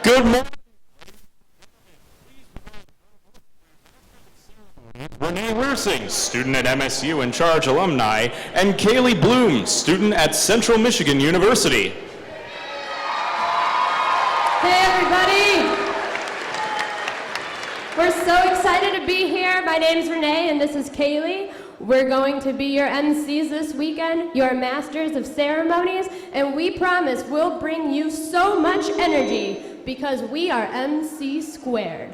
Good morning. Renee Rersing, student at MSU in charge alumni, and Kaylee Bloom, student at Central Michigan University. Hey everybody! We're so excited to be here. My name's Renee and this is Kaylee. We're going to be your MCs this weekend, your Masters of Ceremonies, and we promise we'll bring you so much energy because we are MC squared.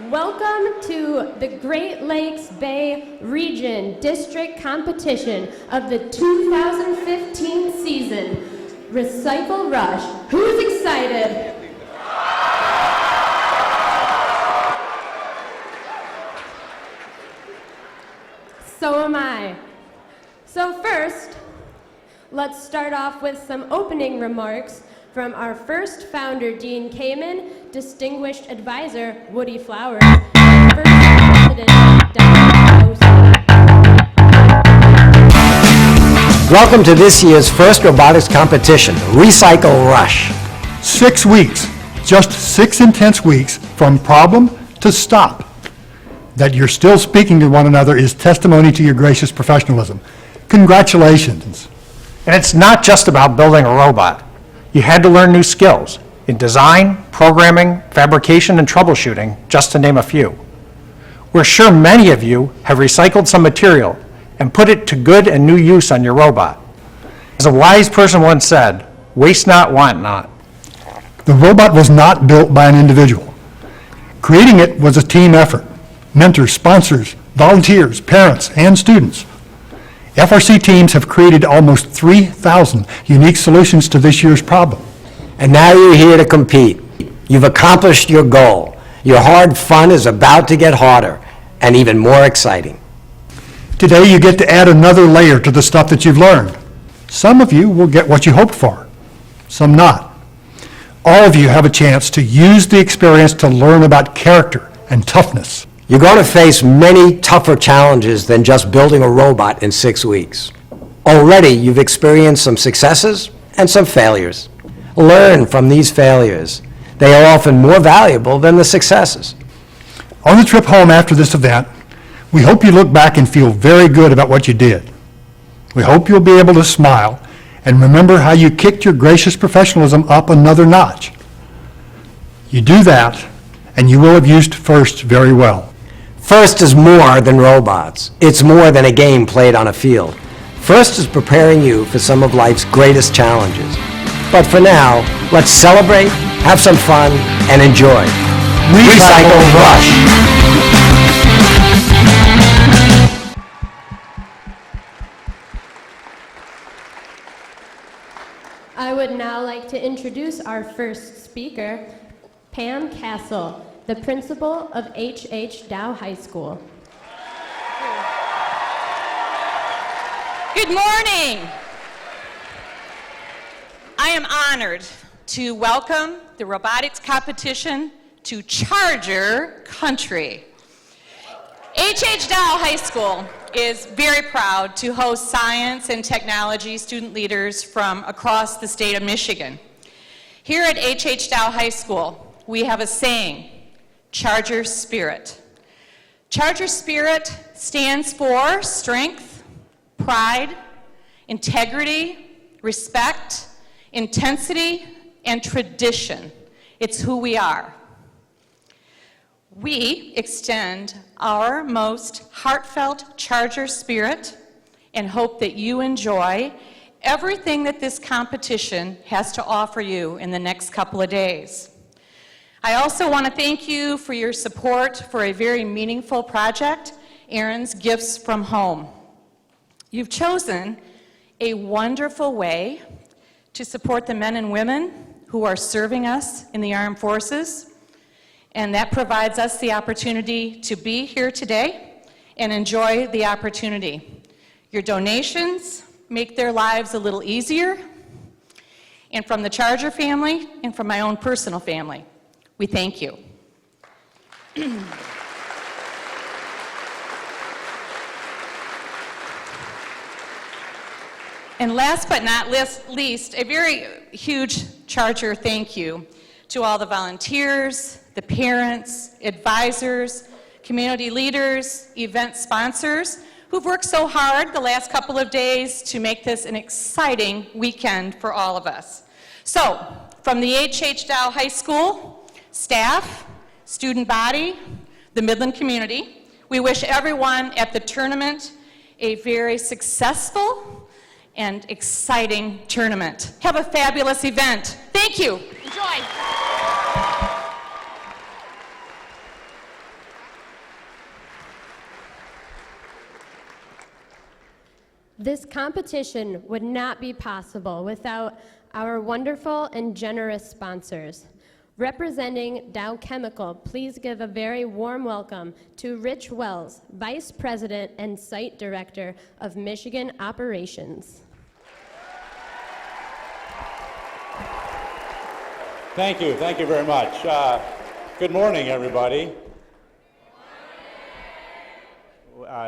Welcome to the Great Lakes Bay Region District Competition of the 2015 season, Recycle Rush. Who's excited? So am I. So first, let's start off with some opening remarks from our first founder, Dean Kamen, distinguished advisor, Woody Flowers, and first president, Don Osteen. Welcome to this year's first robotics competition, Recycle Rush. 6 weeks, just 6 intense weeks from problem to stop. That you're still speaking to one another is testimony to your gracious professionalism. Congratulations. And it's not just about building a robot. You had to learn new skills in design, programming, fabrication, and troubleshooting, just to name a few. We're sure many of you have recycled some material and put it to good and new use on your robot. As a wise person once said, waste not, want not. The robot was not built by an individual. Creating it was a team effort. Mentors, sponsors, volunteers, parents, and students. FRC teams have created almost 3,000 unique solutions to this year's problem. And now you're here to compete. You've accomplished your goal. Your hard fun is about to get harder and even more exciting. Today you get to add another layer to the stuff that you've learned. Some of you will get what you hoped for, some not. All of you have a chance to use the experience to learn about character and toughness. You're going to face many tougher challenges than just building a robot in 6 weeks. Already, you've experienced some successes and some failures. Learn from these failures. They are often more valuable than the successes. On the trip home after this event, we hope you look back and feel very good about what you did. We hope you'll be able to smile and remember how you kicked your gracious professionalism up another notch. You do that, and you will have used FIRST very well. FIRST is more than robots. It's more than a game played on a field. FIRST is preparing you for some of life's greatest challenges. But for now, let's celebrate, have some fun, and enjoy. Recycle Rush. I would now like to introduce our first speaker, Pam Castle, the principal of H.H. Dow High School. Good morning. I am honored to welcome the robotics competition to Charger Country. H.H. Dow High School is very proud to host science and technology student leaders from across the state of Michigan. Here at H.H. Dow High School, we have a saying, Charger Spirit. Charger Spirit stands for strength, pride, integrity, respect, intensity, and tradition. It's who we are. We extend our most heartfelt Charger spirit and hope that you enjoy everything that this competition has to offer you in the next couple of days. I also want to thank you for your support for a very meaningful project, Aaron's Gifts from Home. You've chosen a wonderful way to support the men and women who are serving us in the armed forces, and that provides us the opportunity to be here today and enjoy the opportunity. Your donations make their lives a little easier, and from the Charger family and from my own personal family, we thank you. And last but not least, a very huge Charger thank you to all the volunteers, the parents, advisors, community leaders, event sponsors who've worked so hard the last couple of days to make this an exciting weekend for all of us. So, from the H.H. Dow High School, staff, student body, the Midland community, we wish everyone at the tournament a very successful and exciting tournament. Have a fabulous event. Thank you. Enjoy. This competition would not be possible without our wonderful and generous sponsors. Representing Dow Chemical, please give a very warm welcome to Rich Wells, Vice President and Site Director of Michigan Operations. Thank you very much. Good morning, everybody.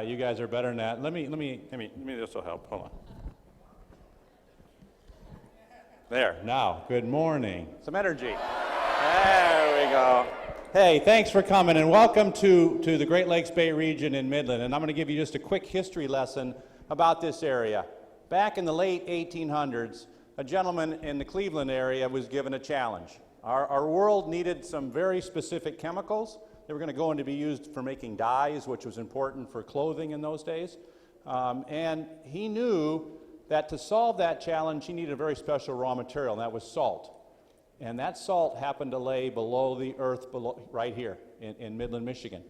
You guys are better than that. Let me, this will help, hold on. There, now, good morning. Some energy. There we go. Hey, thanks for coming and welcome to the Great Lakes Bay region in Midland. And I'm going to give you just a quick history lesson about this area. Back in the late 1800s, a gentleman in the Cleveland area was given a challenge. Our world needed some very specific chemicals. They were going to go into be used for making dyes, which was important for clothing in those days. And he knew that to solve that challenge, he needed a very special raw material, and that was salt. And that salt happened to lay below the earth, right here in Midland, Michigan.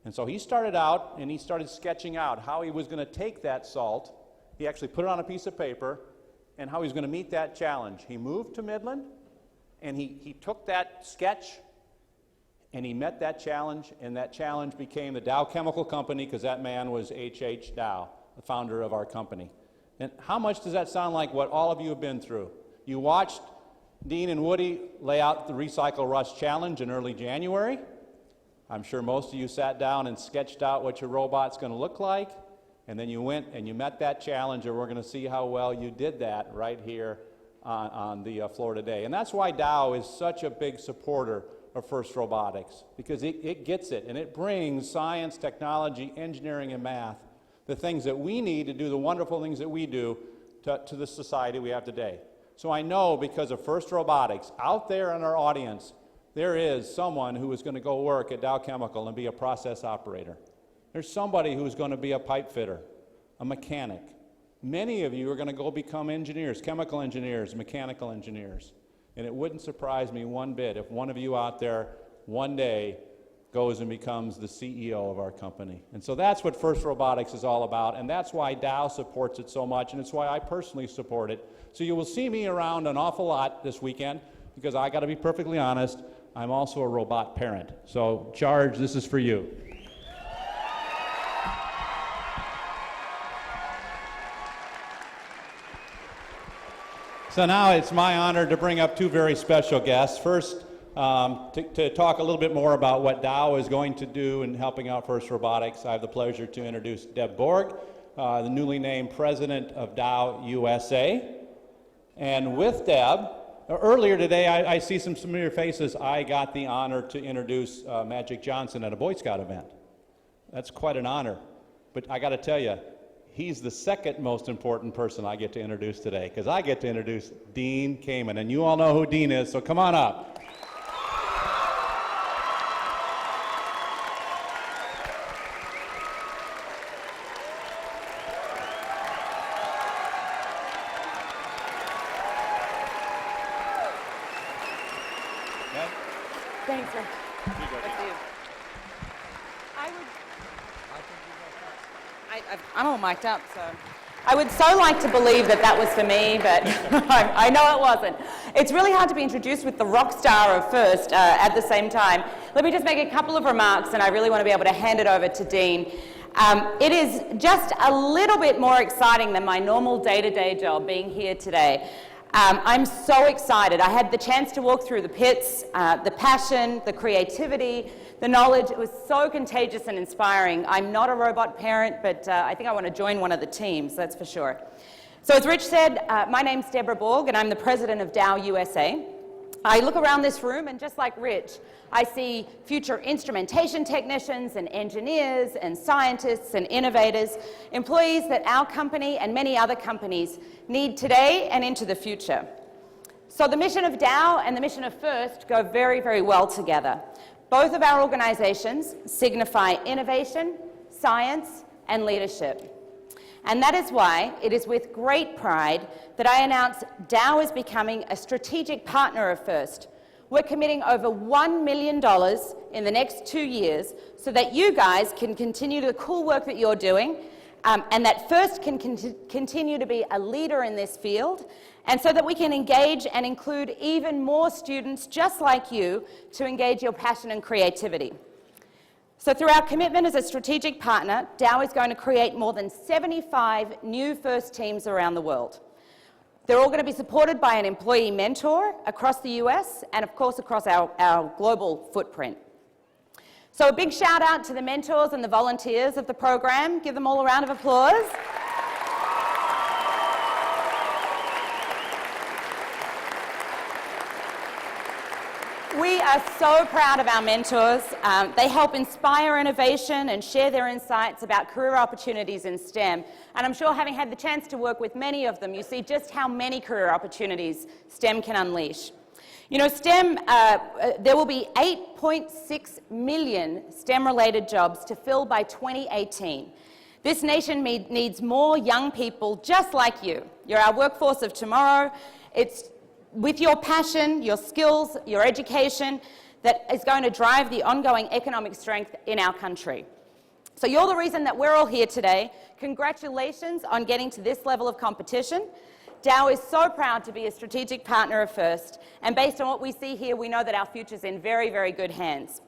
And so he started out, and he started sketching out how he was going to take that salt. He actually put it on a piece of paper, and how he was going to meet that challenge. He moved to Midland, and he took that sketch, and he met that challenge, and that challenge became the Dow Chemical Company, because that man was H.H. Dow, the founder of our company. And how much does that sound like what all of you have been through? You watched Dean and Woody lay out the Recycle Rust Challenge in early January. I'm sure most of you sat down and sketched out what your robot's going to look like, and then you went and you met that challenge, and we're going to see how well you did that right here on the floor today. And that's why Dow is such a big supporter of FIRST Robotics, because it gets it, and it brings science, technology, engineering, and math, the things that we need to do the wonderful things that we do to the society we have today. So I know because of FIRST Robotics, out there in our audience, there is someone who is going to go work at Dow Chemical and be a process operator. There's somebody who's going to be a pipe fitter, a mechanic. Many of you are going to go become engineers, chemical engineers, mechanical engineers. And it wouldn't surprise me one bit if one of you out there one day goes and becomes the CEO of our company. And so that's what FIRST Robotics is all about, and that's why Dow supports it so much, and it's why I personally support it. So you will see me around an awful lot this weekend, because I got to be perfectly honest, I'm also a robot parent. So Charge, this is for you. So now it's my honor to bring up two very special guests. First, to talk a little bit more about what Dow is going to do in helping out FIRST Robotics, I have the pleasure to introduce Deb Borg, the newly named president of Dow USA. And with Deb, earlier today, I see some familiar faces. I got the honor to introduce Magic Johnson at a Boy Scout event. That's quite an honor. But I got to tell you, he's the second most important person I get to introduce today, because I get to introduce Dean Kamen. And you all know who Dean is, so come on up. Thanks, sir. I'm all mic'd up, so. I would so like to believe that that was for me, but I know it wasn't. It's really hard to be introduced with the rock star of FIRST at the same time. Let me just make a couple of remarks, and I really want to be able to hand it over to Dean. It is just a little bit more exciting than my normal day-to-day job being here today. I'm so excited. I had the chance to walk through the pits, the passion, the creativity, the knowledge. It was so contagious and inspiring. I'm not a robot parent, but I think I want to join one of the teams, that's for sure. So as Rich said, my name's Deborah Borg, and I'm the president of Dow USA. I look around this room, and just like Rich, I see future instrumentation technicians and engineers and scientists and innovators, employees that our company and many other companies need today and into the future. So the mission of Dow and the mission of FIRST go very, very well together. Both of our organizations signify innovation, science, and leadership. And that is why it is with great pride that I announce Dow is becoming a strategic partner of FIRST. We're committing over $1 million in the next 2 years so that you guys can continue the cool work that you're doing, and that FIRST can continue to be a leader in this field, and so that we can engage and include even more students just like you to engage your passion and creativity. So through our commitment as a strategic partner, Dow is going to create more than 75 new FIRST teams around the world. They're all going to be supported by an employee mentor across the US and, of course, across our global footprint. So a big shout out to the mentors and the volunteers of the program. Give them all a round of applause. We are so proud of our mentors. They help inspire innovation and share their insights about career opportunities in STEM. And I'm sure, having had the chance to work with many of them, you see just how many career opportunities STEM can unleash. You know, STEM, there will be 8.6 million STEM-related jobs to fill by 2018. This nation needs more young people just like you. You're our workforce of tomorrow. It's with your passion, your skills, your education, that is going to drive the ongoing economic strength in our country. So you're the reason that we're all here today. Congratulations on getting to this level of competition. Dow is so proud to be a strategic partner of FIRST, and based on what we see here, we know that our future's in very, very good hands.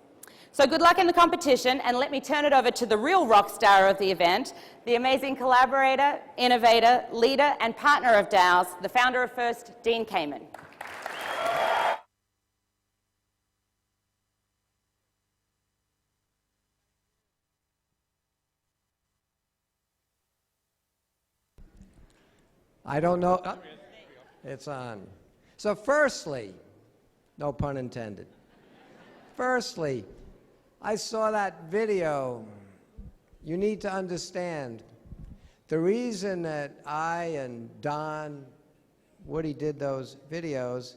So good luck in the competition, and let me turn it over to the real rock star of the event, the amazing collaborator, innovator, leader, and partner of Dow's, the founder of FIRST, Dean Kamen. I don't know. It's on. So firstly, no pun intended. Firstly, I saw that video. You need to understand, the reason that I and Don, Woody did those videos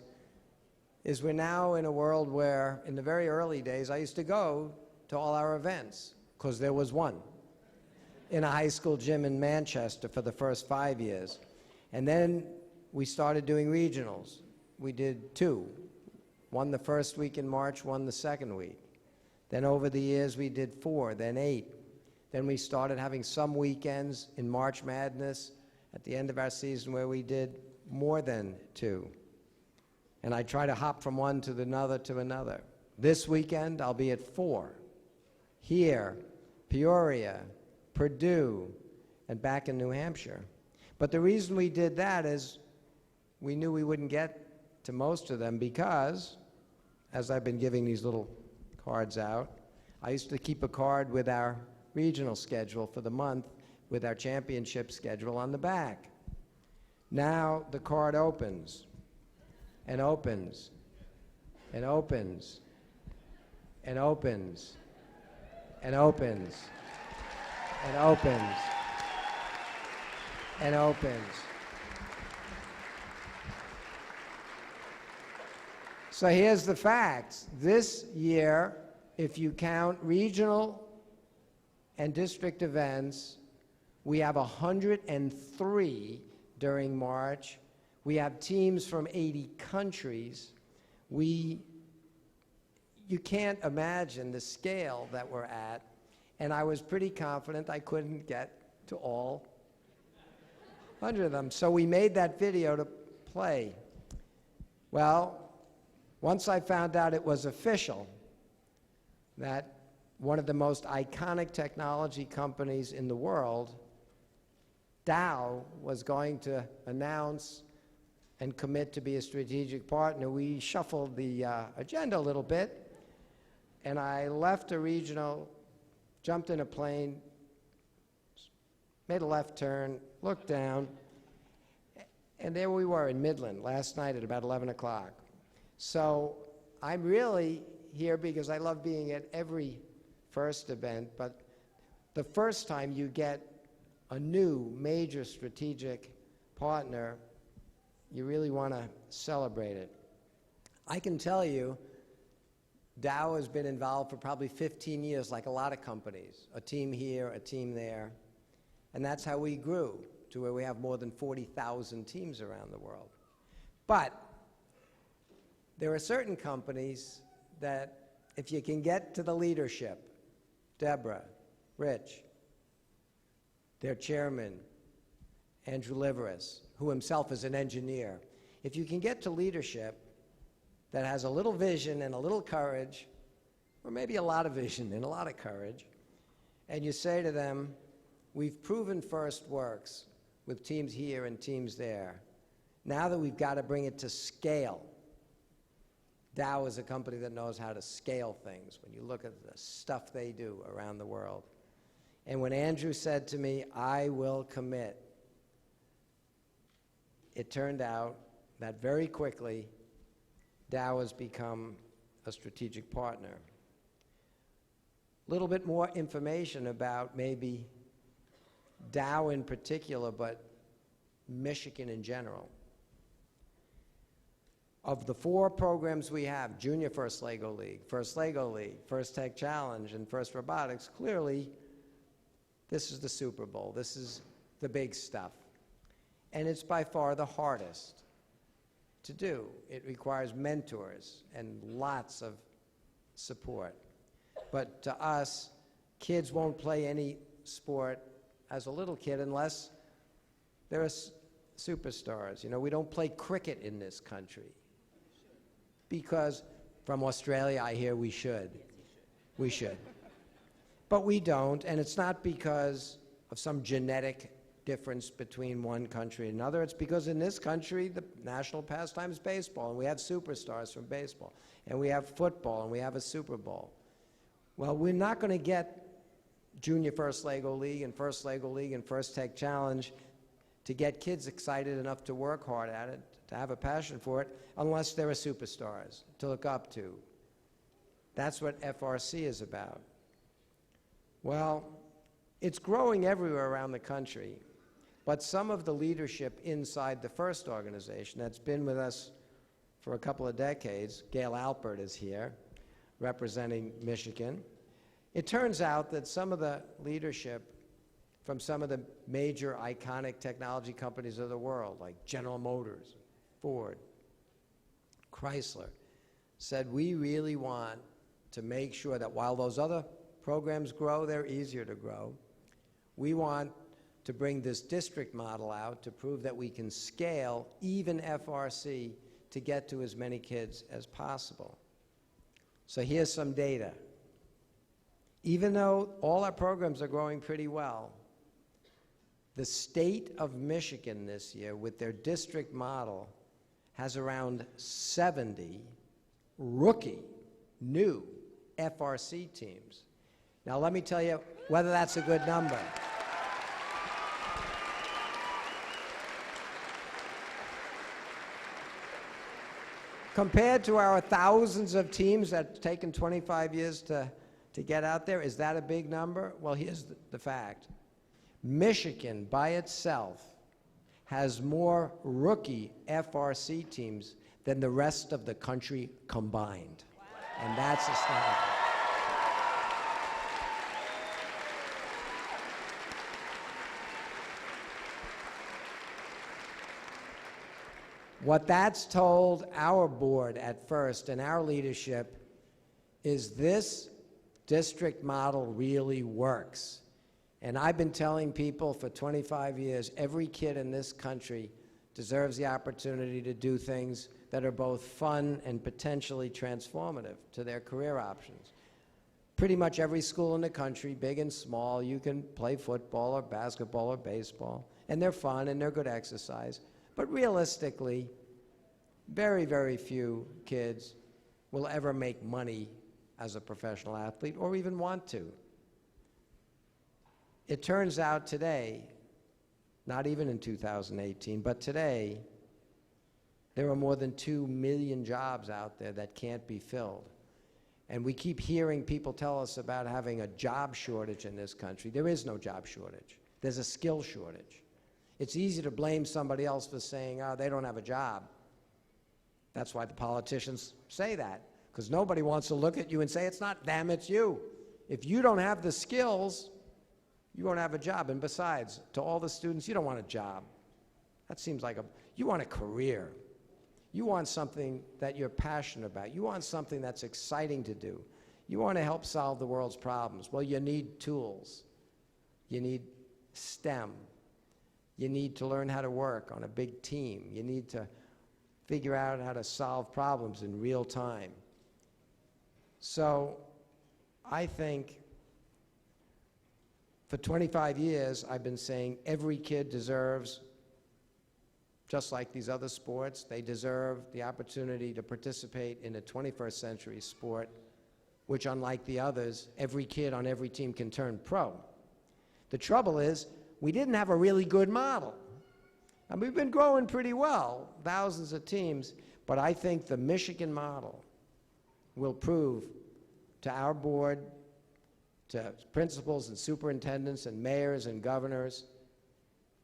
is we're now in a world where, in the very early days, I used to go to all our events, because there was one, in a high school gym in Manchester for the first 5 years. And then we started doing regionals. We did 2. One the first week in March, one the second week. Then over the years we did 4, then 8. Then we started having some weekends in March Madness at the end of our season where we did more than 2. And I try to hop from one to another. This weekend I'll be at 4. Here, Peoria, Purdue, and back in New Hampshire. But the reason we did that is we knew we wouldn't get to most of them because, as I've been giving these little cards out, I used to keep a card with our regional schedule for the month with our championship schedule on the back. Now the card opens and opens and opens and opens and opens and opens and opens. So here's the facts. This year, if you count regional and district events, we have 103 during March. We have teams from 80 countries. You can't imagine the scale that we're at, and I was pretty confident I couldn't get to all 100 of them. So we made that video to play. Well, once I found out it was official, that one of the most iconic technology companies in the world, Dow, was going to announce and commit to be a strategic partner, we shuffled the agenda a little bit, and I left a regional, jumped in a plane, made a left turn, looked down, And there we were in Midland last night at about 11 o'clock. So I'm really here because I love being at every FIRST event, but the first time you get a new major strategic partner, you really want to celebrate it. I can tell you, Dow has been involved for probably 15 years, like a lot of companies, a team here, a team there, and that's how we grew to where we have more than 40,000 teams around the world. But there are certain companies that if you can get to the leadership, Deborah, Rich, their chairman, Andrew Liveris, who himself is an engineer, if you can get to leadership that has a little vision and a little courage, or maybe a lot of vision and a lot of courage, and you say to them, we've proven FIRST works with teams here and teams there. Now that we've got to bring it to scale, Dow is a company that knows how to scale things when you look at the stuff they do around the world. And when Andrew said to me, I will commit, it turned out that very quickly Dow has become a strategic partner. A little bit more information about maybe Dow in particular, but Michigan in general. Of the 4 programs we have, Junior FIRST LEGO League, FIRST Tech Challenge, and FIRST Robotics, clearly this is the Super Bowl. This is the big stuff. And it's by far the hardest to do. It requires mentors and lots of support. But to us, kids won't play any sport as a little kid unless they're superstars. You know, we don't play cricket in this country because from Australia I hear we should. We should. But we don't, and it's not because of some genetic difference between one country and another. It's because in this country, the national pastime is baseball, and we have superstars from baseball, and we have football, and we have a Super Bowl. Well, we're not going to get Junior FIRST LEGO League and FIRST LEGO League and FIRST Tech Challenge to get kids excited enough to work hard at it, to have a passion for it, unless there are superstars to look up to. That's what FRC is about. Well, it's growing everywhere around the country, but some of the leadership inside the FIRST organization that's been with us for a couple of decades, Gail Alpert is here, representing Michigan. It turns out that some of the leadership from some of the major iconic technology companies of the world, like General Motors, Ford, Chrysler, said we really want to make sure that while those other programs grow, they're easier to grow. We want to bring this district model out to prove that we can scale even FRC to get to as many kids as possible. So here's some data. Even though all our programs are growing pretty well, the state of Michigan this year, with their district model, has around 70 rookie, new FRC teams. Now let me tell you whether that's a good number. Compared to our thousands of teams that's taken 25 years to get out there, is that a big number? Well, here's the fact. Michigan, by itself, has more rookie FRC teams than the rest of the country combined. Wow. And that's astounding. What that's told our board at FIRST and our leadership is this district model really works. And I've been telling people for 25 years, every kid in this country deserves the opportunity to do things that are both fun and potentially transformative to their career options. Pretty much every school in the country, big and small, you can play football or basketball or baseball, and they're fun and they're good exercise. But realistically, very, very few kids will ever make money as a professional athlete or even want to. It turns out today not even in 2018, but today, there are more than 2 million jobs out there that can't be filled. And we keep hearing people tell us about having a job shortage in this country. There is no job shortage. There's a skill shortage. It's easy to blame somebody else for saying, oh, they don't have a job. That's why the politicians say that, because nobody wants to look at you and say, it's not them, it's you. If you don't have the skills, you won't have a job. And besides, to all the students, you don't want a job. That seems like you want a career. You want something that you're passionate about. You want something that's exciting to do. You want to help solve the world's problems. Well, you need tools. You need STEM. You need to learn how to work on a big team. You need to figure out how to solve problems in real time. So I think for 25 years, I've been saying every kid deserves, just like these other sports, they deserve the opportunity to participate in a 21st century sport, which unlike the others, every kid on every team can turn pro. The trouble is, we didn't have a really good model. And we've been growing pretty well, thousands of teams, but I think the Michigan model will prove to our board, to principals and superintendents and mayors and governors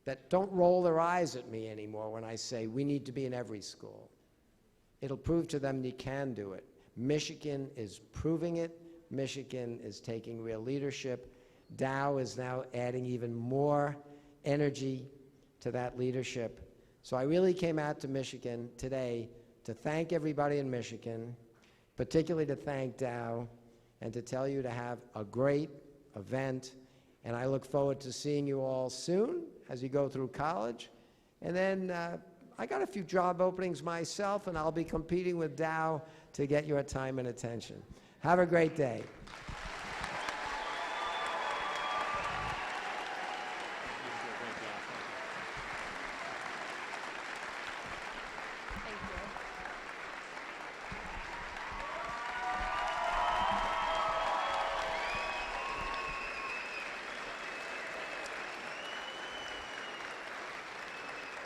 that don't roll their eyes at me anymore when I say we need to be in every school. It'll prove to them you can do it. Michigan is proving it. Michigan is taking real leadership. Dow is now adding even more energy to that leadership. So I really came out to Michigan today to thank everybody in Michigan, particularly to thank Dow, and to tell you to have a great event. And I look forward to seeing you all soon as you go through college. And then I got a few job openings myself, and I'll be competing with Dow to get your time and attention. Have a great day.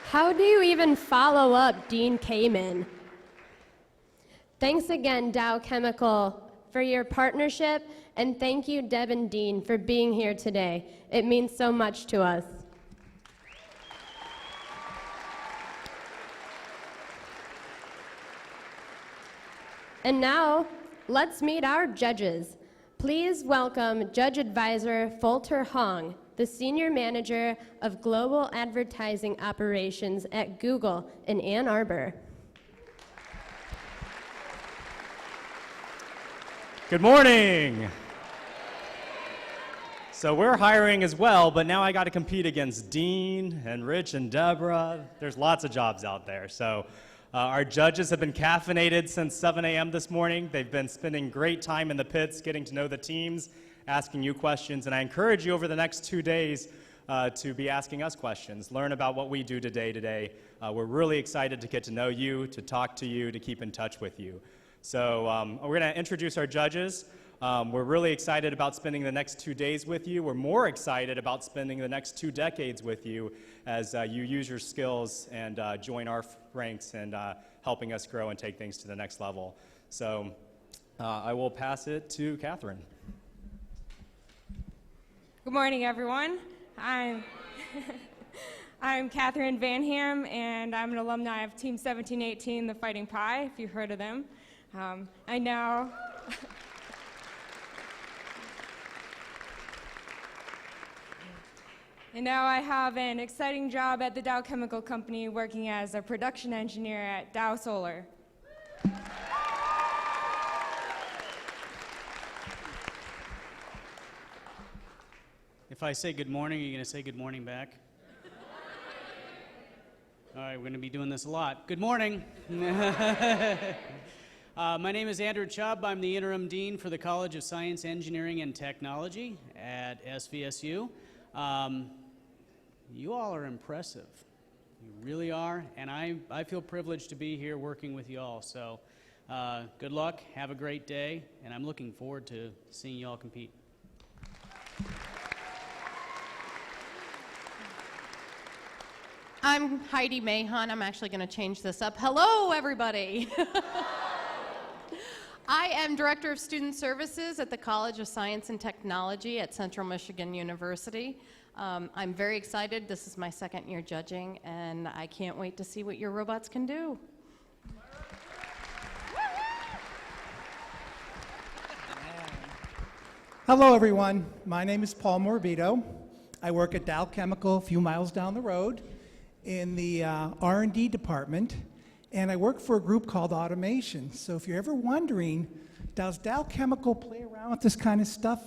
How do you even follow up Dean Kamen? Thanks again, Dow Chemical, for your partnership, and thank you, Deb and Dean, for being here today. It means so much to us. And now, let's meet our judges. Please welcome Judge Advisor Folter Hong, the Senior Manager of Global Advertising Operations at Google in Ann Arbor. Good morning. So we're hiring as well, but now I got to compete against Dean and Rich and Deborah. There's lots of jobs out there. So our judges have been caffeinated since 7 a.m. this morning. They've been spending great time in the pits, getting to know the teams, asking you questions, and I encourage you over the next 2 days to be asking us questions, learn about what we do today. We're really excited to get to know you, to talk to you, to keep in touch with you. So we're going to introduce our judges. We're really excited about spending the next 2 days with you. We're more excited about spending the next 2 decades with you as you use your skills and join our ranks and helping us grow and take things to the next level. So I will pass it to Catherine. Good morning, everyone. I'm Catherine Van Ham, and I'm an alumni of Team 1718, the Fighting Pie, if you've heard of them. I now I have an exciting job at the Dow Chemical Company working as a production engineer at Dow Solar. If I say good morning, are you going to say good morning back? All right, we're going to be doing this a lot. Good morning. My name is Andrew Chubb. I'm the interim dean for the College of Science, Engineering, and Technology at SVSU. You all are impressive. You really are, and I feel privileged to be here working with you all. So good luck, have a great day, and I'm looking forward to seeing you all compete. I'm Heidi Mahon. I'm actually going to change this up. Hello, everybody. I am Director of Student Services at the College of Science and Technology at Central Michigan University. I'm very excited. This is my second year judging, and I can't wait to see what your robots can do. Hello, everyone. My name is Paul Morbido. I work at Dow Chemical a few miles down the road in the R&D department, and I work for a group called Automation. So if you're ever wondering, does Dow Chemical play around with this kind of stuff?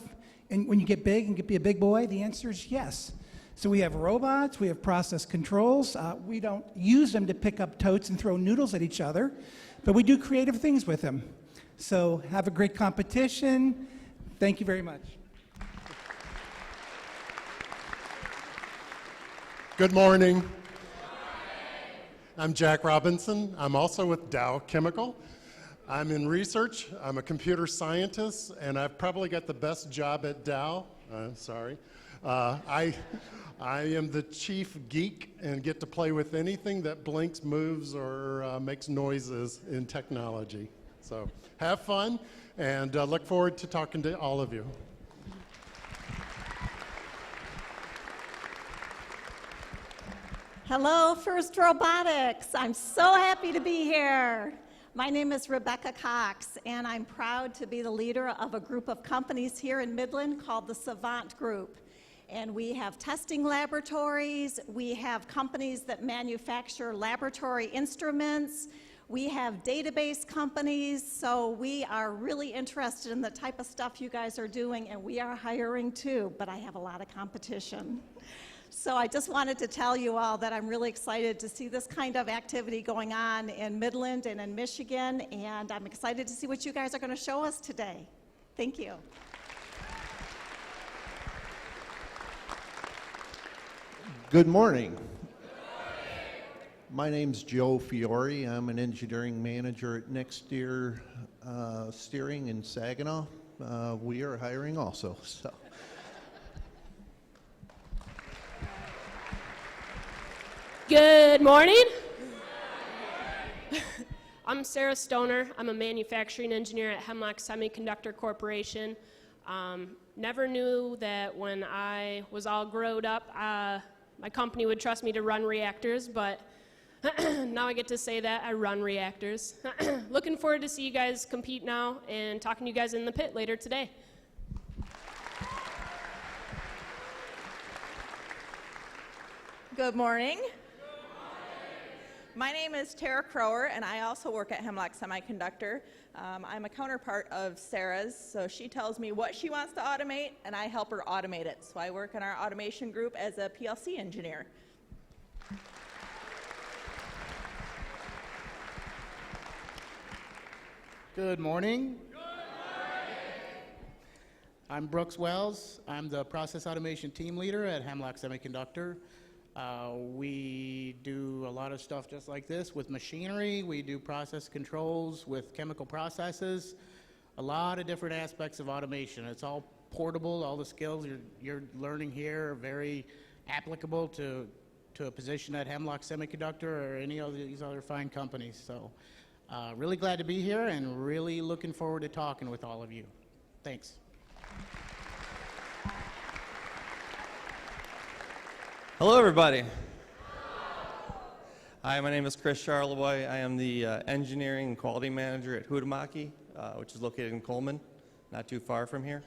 And when you get big and be a big boy, the answer is yes. So we have robots, we have process controls. We don't use them to pick up totes and throw noodles at each other, but we do creative things with them. So have a great competition. Thank you very much. Good morning. I'm Jack Robinson. I'm also with Dow Chemical. I'm in research. I'm a computer scientist, and I've probably got the best job at Dow. I am the chief geek and get to play with anything that blinks, moves, or makes noises in technology. So have fun, and look forward to talking to all of you. Hello, First Robotics. I'm so happy to be here. My name is Rebecca Cox, and I'm proud to be the leader of a group of companies here in Midland called the Savant Group. And we have testing laboratories, we have companies that manufacture laboratory instruments, we have database companies, so we are really interested in the type of stuff you guys are doing, and we are hiring too, but I have a lot of competition. So I just wanted to tell you all that I'm really excited to see this kind of activity going on in Midland and in Michigan, and I'm excited to see what you guys are going to show us today. Thank you. Good morning. My name's Joe Fiore. I'm an engineering manager at Next Steer Steering in Saginaw. We are hiring also. So. Good morning. I'm Sarah Stoner. I'm a manufacturing engineer at Hemlock Semiconductor Corporation. Never knew that when I was all growed up, my company would trust me to run reactors, but now I get to say that I run reactors. Looking forward to see you guys compete now and talking to you guys in the pit later today. Good morning. My name is Tara Crower, and I also work at Hemlock Semiconductor. I'm a counterpart of Sarah's, so she tells me what she wants to automate, and I help her automate it. So I work in our automation group as a PLC engineer. Good morning. I'm Brooks Wells. I'm the process automation team leader at Hemlock Semiconductor. We do a lot of stuff just like this with machinery. We do process controls with chemical processes, a lot of different aspects of automation. It's all portable. All the skills you're learning here are very applicable to a position at Hemlock Semiconductor or any of these other fine companies. So really glad to be here and really looking forward to talking with all of you. Thanks. Hello, everybody. Hi, my name is Chris Charleboy. I am the engineering and quality manager at Huhtamaki, which is located in Coleman, not too far from here.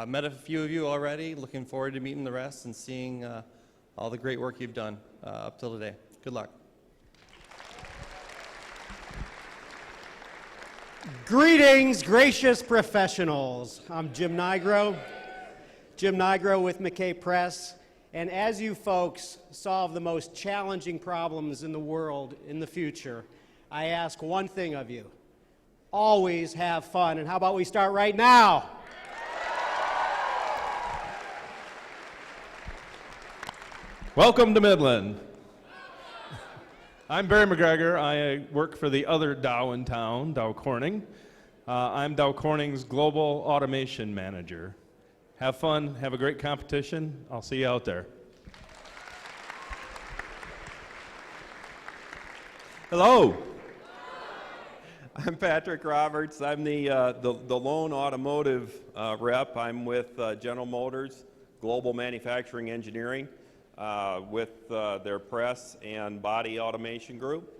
Met a few of you already. Looking forward to meeting the rest and seeing all the great work you've done up till today. Good luck. Greetings, gracious professionals. I'm Jim Nigro with McKay Press. And as you folks solve the most challenging problems in the world in the future, I ask one thing of you. Always have fun. And how about we start right now? Welcome to Midland. I'm Barry McGregor. I work for the other Dow in town, Dow Corning. I'm Dow Corning's Global Automation Manager. Have fun, have a great competition. I'll see you out there. Hello. I'm Patrick Roberts. I'm the lone automotive rep. I'm with General Motors Global Manufacturing Engineering with their press and body automation group.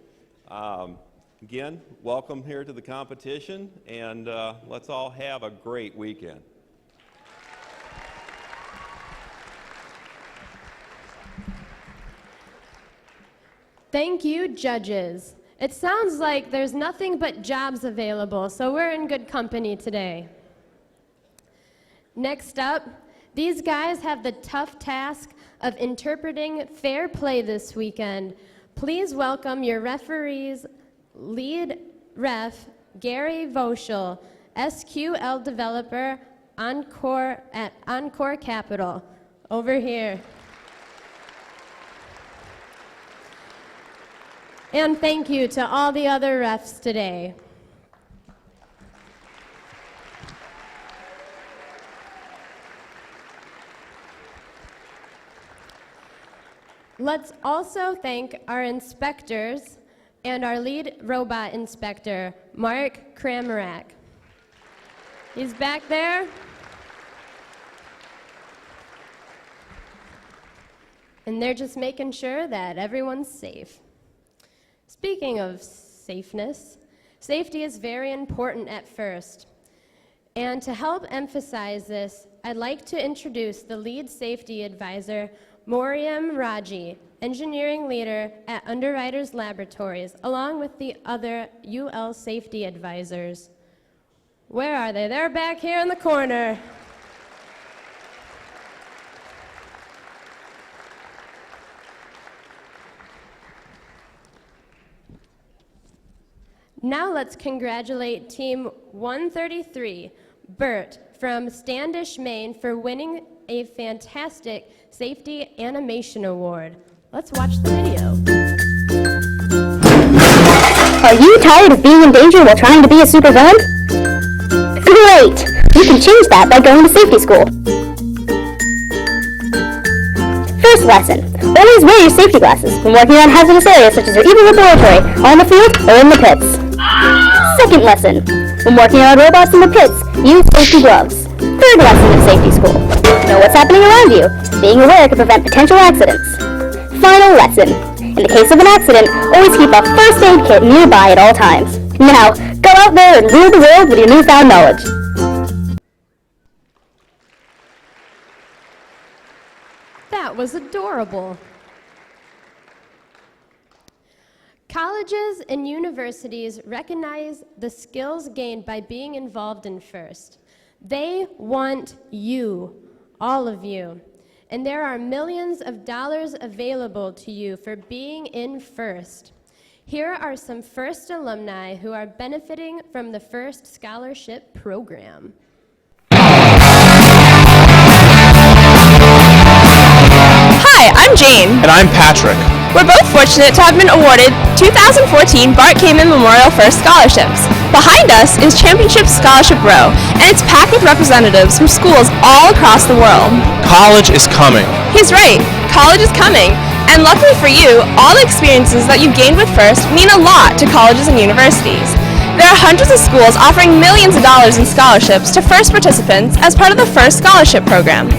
Again, welcome here to the competition, and let's all have a great weekend. Thank you, judges. It sounds like there's nothing but jobs available, so we're in good company today. Next up, these guys have the tough task of interpreting fair play this weekend. Please welcome your referees, lead ref, Gary Voschel, SQL developer, Encore at Encore Capital. Over here. And thank you to all the other refs today. Let's also thank our inspectors and our lead robot inspector, Mark Kramerak. He's back there. And they're just making sure that everyone's safe. Speaking of safeness, safety is very important at first. And to help emphasize this, I'd like to introduce the lead safety advisor, Moriam Raji, engineering leader at Underwriters Laboratories, along with the other UL safety advisors. Where are they? They're back here in the corner. Now let's congratulate Team 133, Bert from Standish, Maine, for winning a fantastic Safety Animation Award. Let's watch the video. Are you tired of being in danger while trying to be a supervillain? Great! You can change that by going to safety school. First lesson. Always wear your safety glasses when working on hazardous areas such as your EVA laboratory, on the field, or in the pits. Second lesson. When working on robots in the pits, use safety gloves. Third lesson in safety school. Know what's happening around you. Being aware can prevent potential accidents. Final lesson. In the case of an accident, always keep a first aid kit nearby at all times. Now, go out there and rule the world with your newfound knowledge. That was adorable. Colleges and universities recognize the skills gained by being involved in FIRST. They want you, all of you. And there are millions of dollars available to you for being in FIRST. Here are some FIRST alumni who are benefiting from the FIRST Scholarship Program. Hi, I'm Jane. And I'm Patrick. We're both fortunate to have been awarded 2014 Bart Kamen Memorial FIRST Scholarships. Behind us is Championship Scholarship Row, and it's packed with representatives from schools all across the world. College is coming. He's right, college is coming. And luckily for you, all the experiences that you've gained with FIRST mean a lot to colleges and universities. There are hundreds of schools offering millions of dollars in scholarships to FIRST participants as part of the FIRST Scholarship Program.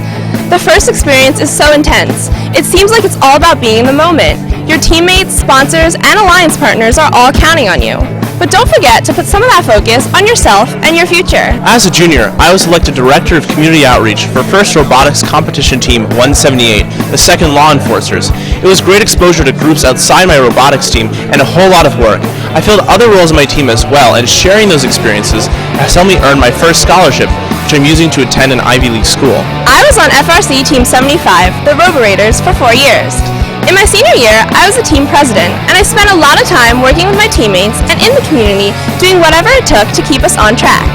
The FIRST experience is so intense. It seems like it's all about being in the moment. Your teammates, sponsors, and alliance partners are all counting on you. But don't forget to put some of that focus on yourself and your future. As a junior, I was elected Director of Community Outreach for FIRST Robotics Competition Team 178, the second Law Enforcers. It was great exposure to groups outside my robotics team and a whole lot of work. I filled other roles in my team as well, and sharing those experiences has helped me earn my first scholarship, which I'm using to attend an Ivy League school. I was on FRC Team 75, the Roborators, for 4 years. In my senior year, I was the team president, and I spent a lot of time working with my teammates and in the community doing whatever it took to keep us on track.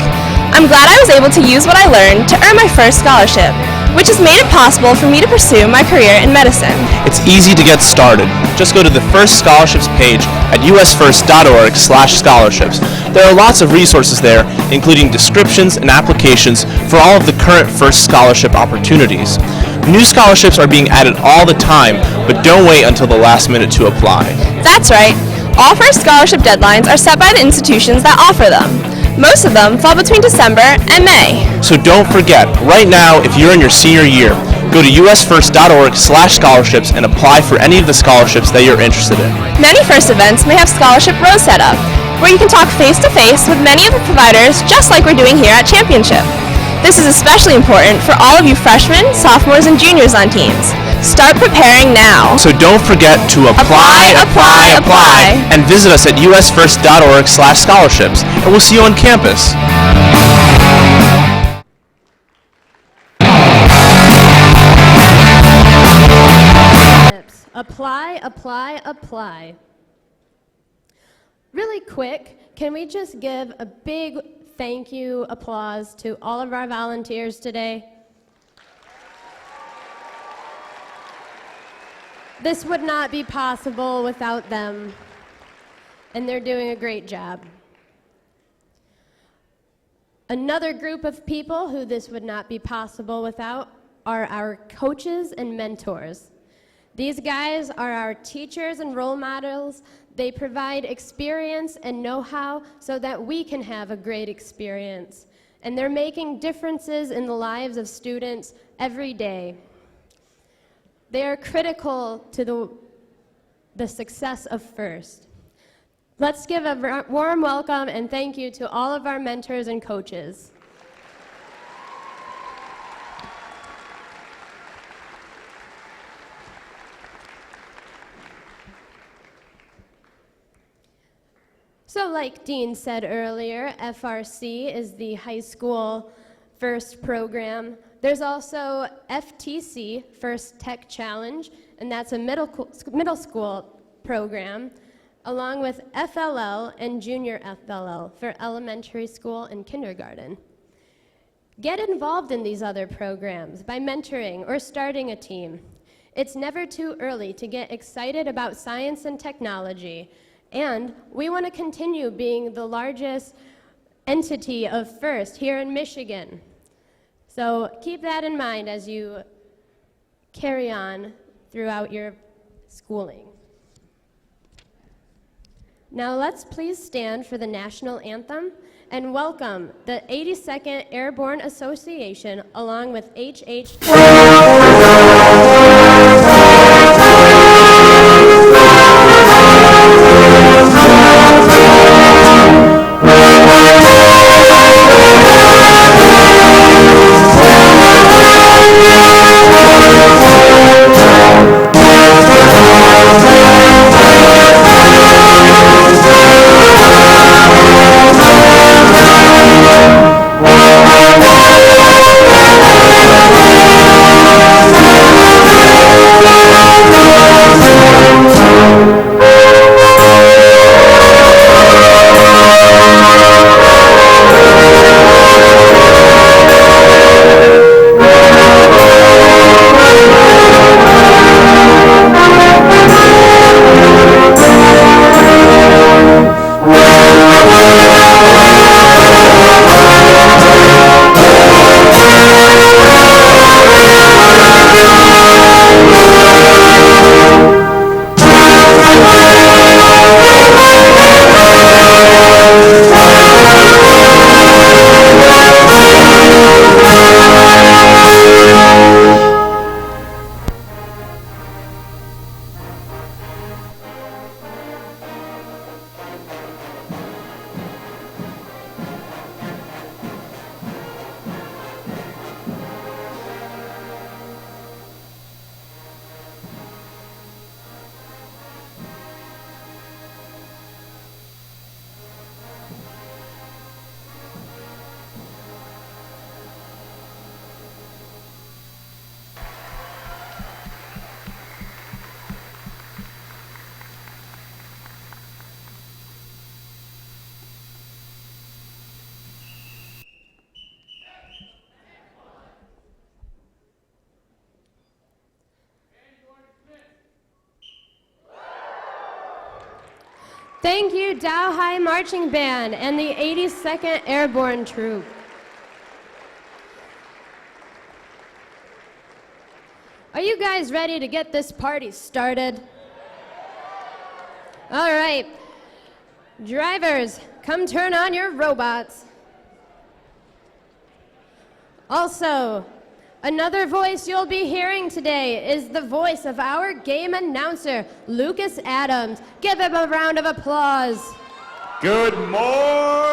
I'm glad I was able to use what I learned to earn my first scholarship, which has made it possible for me to pursue my career in medicine. It's easy to get started. Just go to the FIRST Scholarships page at usfirst.org/scholarships. There are lots of resources there, including descriptions and applications for all of the current FIRST scholarship opportunities. New scholarships are being added all the time, but don't wait until the last minute to apply. That's right. All first scholarship deadlines are set by the institutions that offer them. Most of them fall between December and May. So don't forget, right now, if you're in your senior year, go to usfirst.org/scholarships and apply for any of the scholarships that you're interested in. Many FIRST events may have scholarship rows set up, where you can talk face-to-face with many of the providers, just like we're doing here at Championship. This is especially important for all of you freshmen, sophomores, and juniors on teams. Start preparing now. So don't forget to apply, and visit us at usfirst.org/scholarships, and we'll see you on campus. Apply, apply, apply. Really quick, can we just give a big thank you applause to all of our volunteers today? This would not be possible without them, and they're doing a great job. Another group of people who this would not be possible without are our coaches and mentors. These guys are our teachers and role models. They provide experience and know-how so that we can have a great experience. And they're making differences in the lives of students every day. They are critical to the success of FIRST. Let's give a warm welcome and thank you to all of our mentors and coaches. So like Dean said earlier, FRC is the high school FIRST program. There's also FTC, First Tech Challenge, and that's a middle school program, along with FLL and Junior FLL for elementary school and kindergarten. Get involved in these other programs by mentoring or starting a team. It's never too early to get excited about science and technology, and we want to continue being the largest entity of FIRST here in Michigan. So keep that in mind as you carry on throughout your schooling. Now let's please stand for the national anthem and welcome the 82nd Airborne Association along with HH. Thank you, Dow High Marching Band and the 82nd Airborne Troop. Are you guys ready to get this party started? All right, Drivers, come turn on your robots. Also, another voice you'll be hearing today is the voice of our game announcer, Lucas Adams. Give him a round of applause. Good morning.